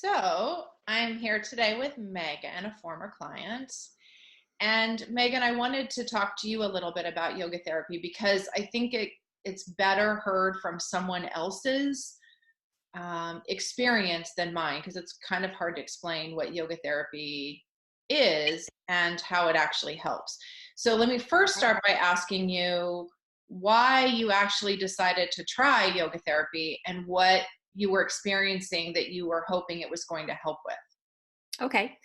So I'm here today with Megan, a former client. And Megan, I wanted to talk to you a little bit about yoga therapy because I think it's better heard from someone else's experience than mine, because it's kind of hard to explain what yoga therapy is and how it actually helps. So let me first start by asking you why you actually decided to try yoga therapy and what you were experiencing that you were hoping it was going to help with. Okay.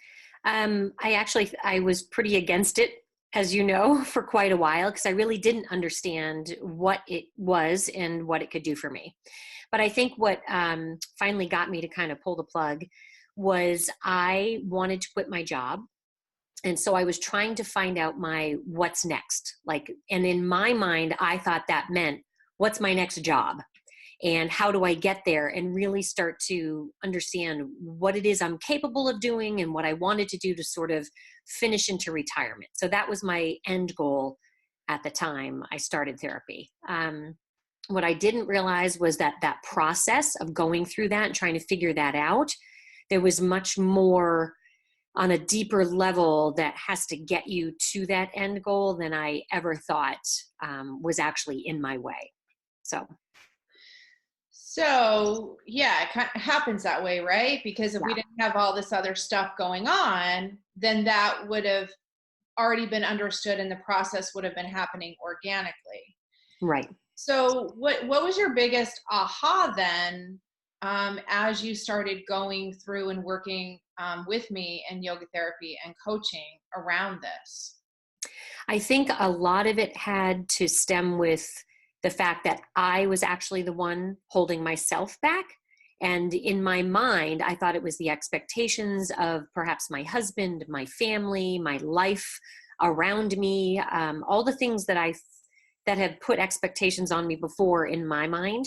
I was pretty against it, as you know, for quite a while because I really didn't understand what it was and what it could do for me. But I think what finally got me to kind of pull the plug was I wanted to quit my job. And so I was trying to find out my what's next. And in my mind, I thought that meant what's my next job? And how do I get there and really start to understand what it is I'm capable of doing and what I wanted to do to sort of finish into retirement. So that was my end goal at the time I started therapy. What I didn't realize was that process of going through that and trying to figure that out, there was much more on a deeper level that has to get you to that end goal than I ever thought was actually in my way. So yeah, it kind of happens that way, right? Because if we Yeah, didn't have all this other stuff going on, then that would have already been understood and the process would have been happening organically. right. So what was your biggest aha then, as you started going through and working with me and yoga therapy and coaching around this? I think a lot of it had to stem with the fact that I was actually the one holding myself back. And in my mind, I thought it was the expectations of perhaps my husband, my family, my life around me, all the things that had put expectations on me before in my mind.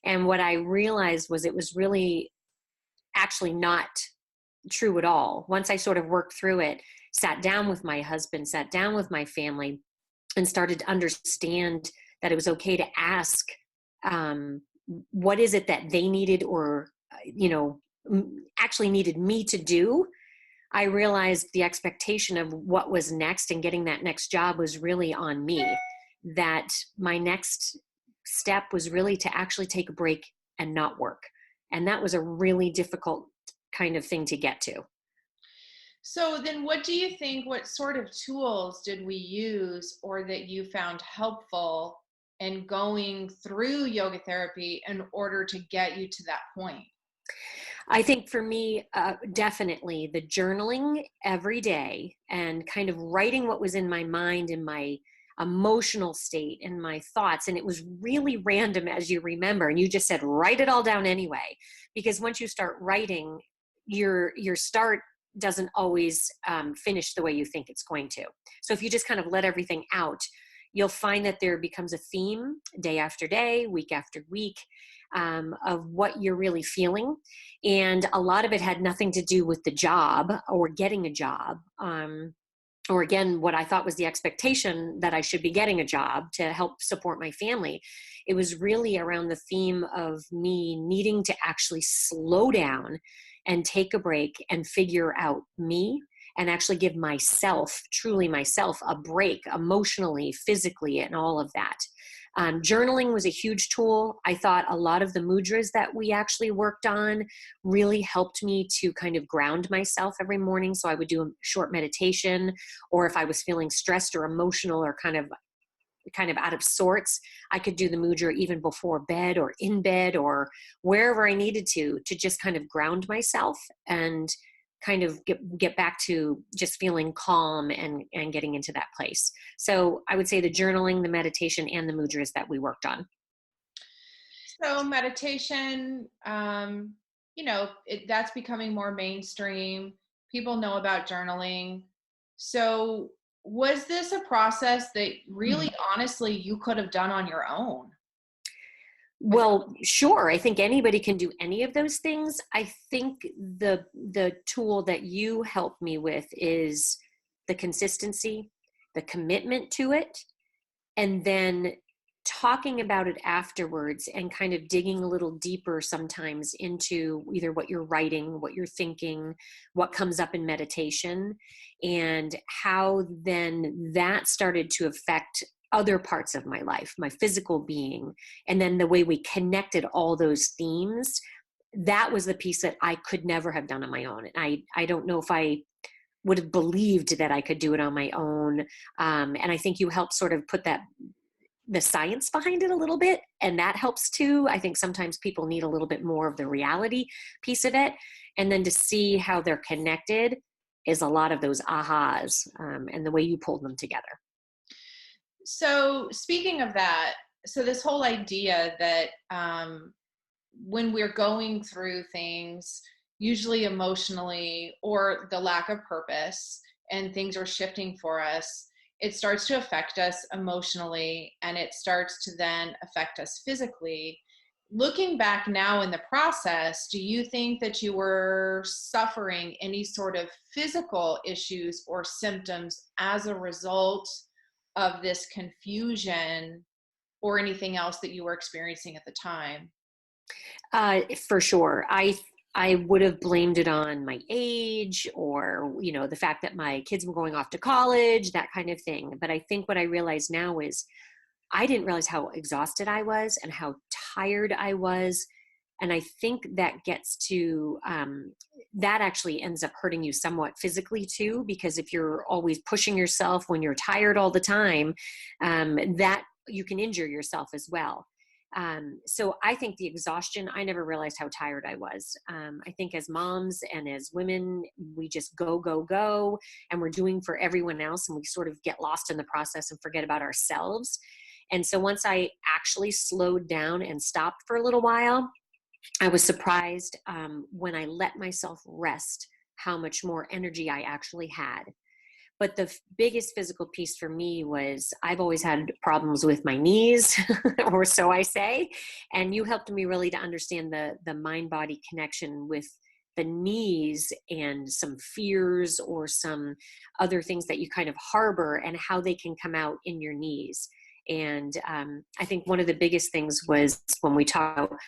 And what I realized was it was really actually not true at all. Once I sort of worked through it, sat down with my husband, sat down with my family, and started to understand that it was okay to ask, what is it that they needed or, actually needed me to do. I realized the expectation of what was next and getting that next job was really on me. That my next step was really to actually take a break and not work. And that was a really difficult kind of thing to get to. So then what do you think, what sort of tools did we use or that you found helpful in going through yoga therapy in order to get you to that point? I think for me, definitely the journaling every day and kind of writing what was in my mind and my emotional state and my thoughts. And it was really random, as you remember. And you just said, write it all down anyway, because once you start writing, your start doesn't always finish the way you think it's going to. So if you just kind of let everything out, you'll find that there becomes a theme day after day, week after week, of what you're really feeling. And a lot of it had nothing to do with the job or getting a job. Or again, what I thought was the expectation that I should be getting a job to help support my family. It was really around the theme of me needing to actually slow down and take a break and figure out me and actually give myself, truly myself, a break emotionally, physically, and all of that. Journaling was a huge tool. I thought a lot of the mudras that we actually worked on really helped me to kind of ground myself every morning. So I would do a short meditation, or if I was feeling stressed or emotional or kind of out of sorts, I could do the mudra even before bed or in bed or wherever I needed to just kind of ground myself and kind of get back to just feeling calm and getting into that place. So I would say the journaling, the meditation, and the mudras that we worked on. So meditation, that's becoming more mainstream. People know about journaling. So was this a process that really honestly you could have done on your own? Well, sure. I think anybody can do any of those things. I think the tool that you help me with is the consistency, the commitment to it, and then talking about it afterwards and kind of digging a little deeper sometimes into either what you're writing, what you're thinking, what comes up in meditation, and how then that started to affect other parts of my life, my physical being, and then the way we connected all those themes. That was the piece that I could never have done on my own. And I don't know if I would have believed that I could do it on my own. And I think you helped sort of put the science behind it a little bit, and that helps too. I think sometimes people need a little bit more of the reality piece of it, and then to see how they're connected is a lot of those ahas, and the way you pulled them together. So speaking of that, so this whole idea that when we're going through things, usually emotionally or the lack of purpose, and things are shifting for us, it starts to affect us emotionally, and it starts to then affect us physically. Looking back now in the process, do you think that you were suffering any sort of physical issues or symptoms as a result of this confusion, or anything else that you were experiencing at the time? For sure. I would have blamed it on my age, or, the fact that my kids were going off to college, that kind of thing. But I think what I realize now is I didn't realize how exhausted I was and how tired I was. And I think that gets to, that actually ends up hurting you somewhat physically too, because if you're always pushing yourself when you're tired all the time, that you can injure yourself as well. So I think the exhaustion, I never realized how tired I was. I think as moms and as women, we just go, and we're doing for everyone else, and we sort of get lost in the process and forget about ourselves. And so once I actually slowed down and stopped for a little while, I was surprised when I let myself rest, how much more energy I actually had. But the biggest physical piece for me was I've always had problems with my knees, or so I say. And you helped me really to understand the mind-body connection with the knees and some fears or some other things that you kind of harbor, and how they can come out in your knees. And I think one of the biggest things was when we talk about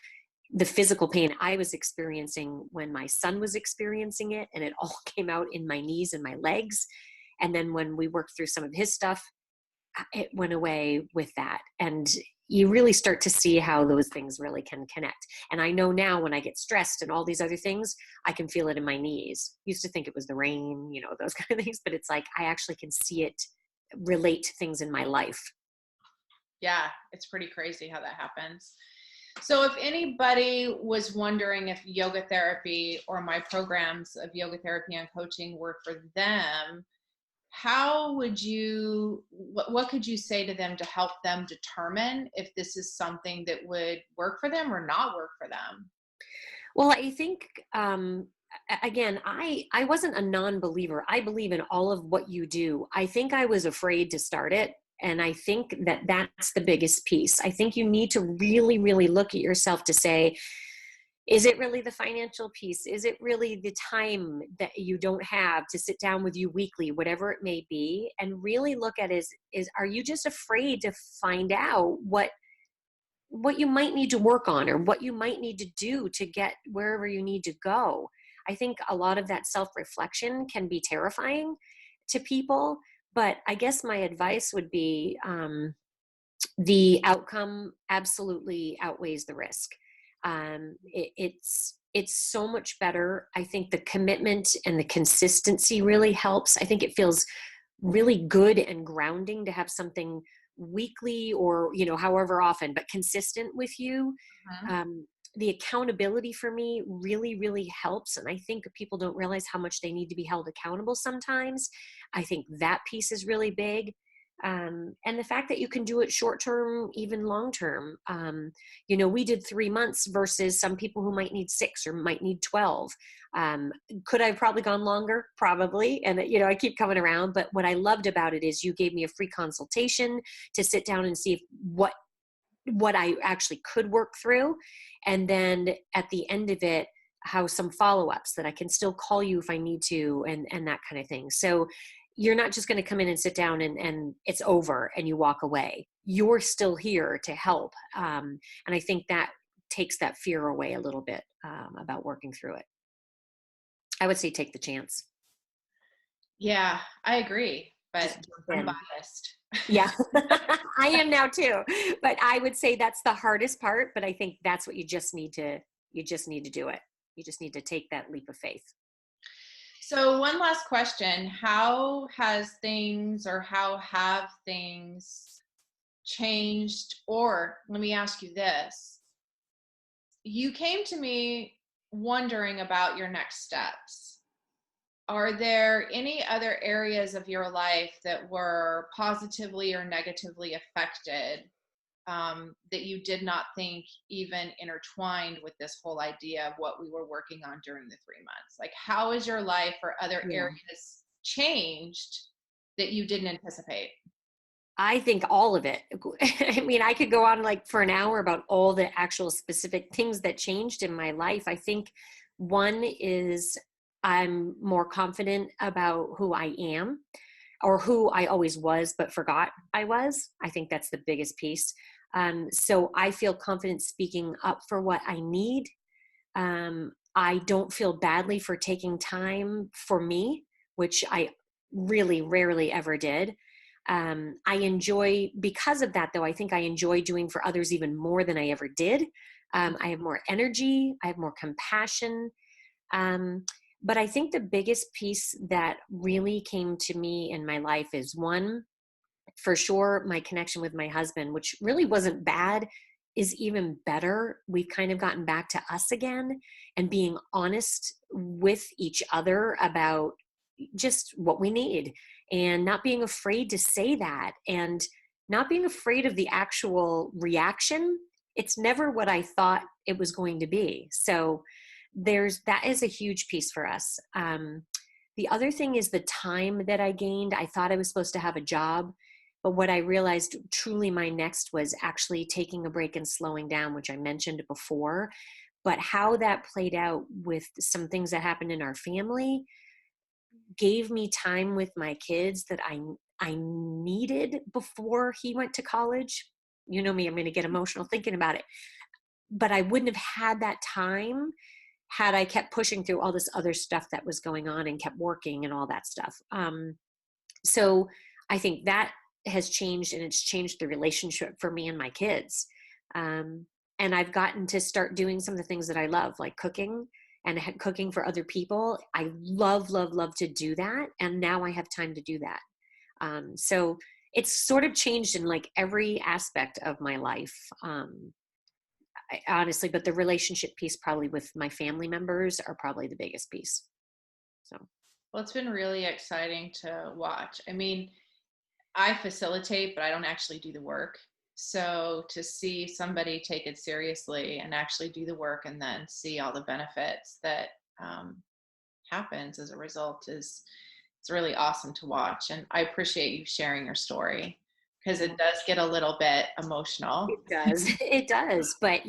the physical pain I was experiencing when my son was experiencing it, and it all came out in my knees and my legs. And then when we worked through some of his stuff, it went away with that. And you really start to see how those things really can connect. And I know now when I get stressed and all these other things, I can feel it in my knees. Used to think it was the rain, those kind of things, but it's like I actually can see it relate to things in my life. Yeah, it's pretty crazy how that happens. So if anybody was wondering if yoga therapy or my programs of yoga therapy and coaching were for them, how would you, what could you say to them to help them determine if this is something that would work for them or not work for them? Well, I think, again, I wasn't a non-believer. I believe in all of what you do. I think I was afraid to start it. And I think that that's the biggest piece. I think you need to really, really look at yourself to say, is it really the financial piece? Is it really the time that you don't have to sit down with you weekly, whatever it may be? And really look at is are you just afraid to find out what you might need to work on, or what you might need to do to get wherever you need to go? I think a lot of that self-reflection can be terrifying to people, but I guess my advice would be, the outcome absolutely outweighs the risk. It's so much better. I think the commitment and the consistency really helps. I think it feels really good and grounding to have something weekly, or however often, but consistent with you. Mhm. The accountability for me really, really helps, and I think people don't realize how much they need to be held accountable sometimes. I think that piece is really big. And the fact that you can do it short term, even long term. We did 3 months versus some people who might need 6 or might need 12. Could I have probably gone longer? Probably. And I keep coming around. But what I loved about it is you gave me a free consultation to sit down and see if what I actually could work through. And then at the end of it, how some follow-ups that I can still call you if I need to, and that kind of thing. So you're not just going to come in and sit down and it's over and you walk away. you're still here to help. And I think that takes that fear away a little bit, about working through it. I would say take the chance. Yeah, I agree, but Just jump I'm in. biased. Yeah, I am now too. But I would say that's the hardest part. But I think that's what you just need to do it. You just need to take that leap of faith. So one last question, how has things or how have things changed? Or let me ask you this. You came to me wondering about your next steps. Are there any other areas of your life that were positively or negatively affected, that you did not think even intertwined with this whole idea of what we were working on during the 3 months? Like, how has your life or other Yeah. areas changed that you didn't anticipate? I think all of it. I mean, I could go on like for an hour about all the actual specific things that changed in my life. I think one is I'm more confident about who I am, or who I always was but forgot I was. I think that's the biggest piece. So I feel confident speaking up for what I need. I don't feel badly for taking time for me, which I really rarely ever did. I enjoy, because of that though, I think I enjoy doing for others even more than I ever did. I have more energy, I have more compassion. Um, but I think the biggest piece that really came to me in my life is, one, for sure, my connection with my husband, which really wasn't bad, is even better. We've kind of gotten back to us again and being honest with each other about just what we need, and not being afraid to say that, and not being afraid of the actual reaction. It's never what I thought it was going to be. So that is a huge piece for us. The other thing is the time that I gained. I thought I was supposed to have a job, but what I realized truly my next was actually taking a break and slowing down, which I mentioned before. But how that played out with some things that happened in our family gave me time with my kids that I needed before he went to college. You know me, I'm going to get emotional thinking about it. But I wouldn't have had that time had I kept pushing through all this other stuff that was going on and kept working and all that stuff. So I think that has changed, and it's changed the relationship for me and my kids. And I've gotten to start doing some of the things that I love, like cooking and cooking for other people. I love, love, love to do that. And now I have time to do that. So it's sort of changed in like every aspect of my life. Honestly, but the relationship piece probably with my family members are probably the biggest piece. So, Well, it's been really exciting to watch. I mean, I facilitate, but I don't actually do the work. So to see somebody take it seriously and actually do the work and then see all the benefits that um, happens as a result is, it's really awesome to watch. And I appreciate you sharing your story, because it does get a little bit emotional. it does. It does. But,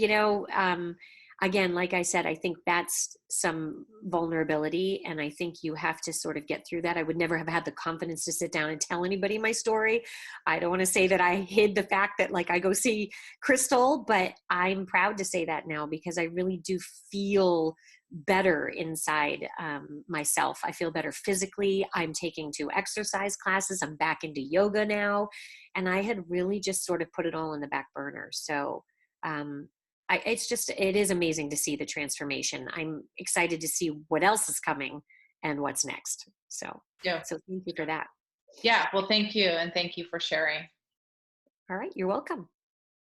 again, like I said, I think that's some vulnerability. And I think you have to sort of get through that. I would never have had the confidence to sit down and tell anybody my story. I don't want to say that I hid the fact that like I go see Kristal, but I'm proud to say that now, because I really do feel better inside myself. I feel better physically. I'm taking 2 exercise classes. I'm back into yoga now. And I had really just sort of put it all in the back burner. So it is amazing to see the transformation. I'm excited to see what else is coming and what's next. Yeah. So thank you for that. Yeah. Well, thank you. And thank you for sharing. All right. You're welcome.